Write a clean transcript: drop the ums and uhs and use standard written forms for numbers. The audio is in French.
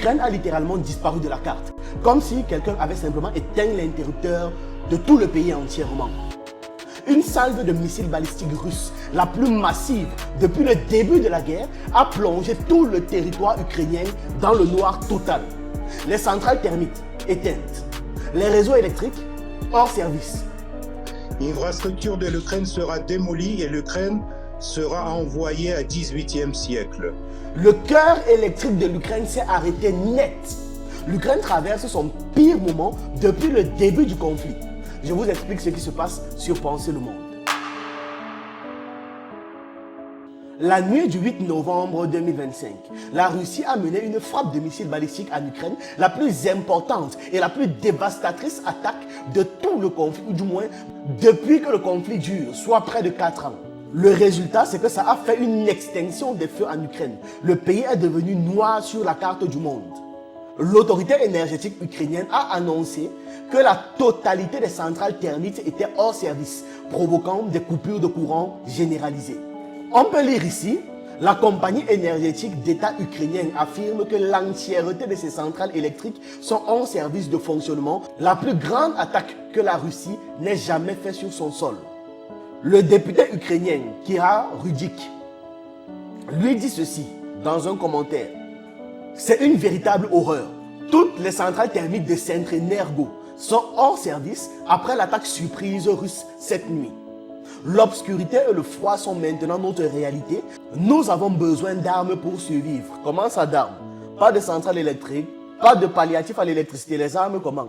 l'Ukraine a littéralement disparu de la carte, comme si quelqu'un avait simplement éteint l'interrupteur de tout le pays entièrement. Une salve de missiles balistiques russes, la plus massive depuis le début de la guerre, a plongé tout le territoire ukrainien dans le noir total. Les centrales thermiques éteintes, les réseaux électriques hors service. L'infrastructure de l'Ukraine sera démolie et l'Ukraine sera envoyée au XVIIIe siècle. Le cœur électrique de l'Ukraine s'est arrêté net. L'Ukraine traverse son pire moment depuis le début du conflit. Je vous explique ce qui se passe sur Penser le Monde. La nuit du 8 novembre 2025, la Russie a mené une frappe de missiles balistiques en Ukraine, la plus importante et la plus dévastatrice attaque de tout le conflit, ou du moins depuis que le conflit dure, soit près de 4 ans. Le résultat, c'est que ça a fait une extinction des feux en Ukraine. Le pays est devenu noir sur la carte du monde. L'autorité énergétique ukrainienne a annoncé que la totalité des centrales thermiques étaient hors service, provoquant des coupures de courant généralisées. On peut lire ici, la compagnie énergétique d'État ukrainienne affirme que l'entièreté de ces centrales électriques sont hors service de fonctionnement, la plus grande attaque que la Russie n'ait jamais faite sur son sol. Le député ukrainien Kira Rudik lui dit ceci dans un commentaire. C'est une véritable horreur. Toutes les centrales thermiques de Centrenergo sont hors service après l'attaque surprise russe cette nuit. L'obscurité et le froid sont maintenant notre réalité. Nous avons besoin d'armes pour survivre. Comment ça d'armes? Pas de centrale électrique, pas de palliatif à l'électricité. Les armes comment?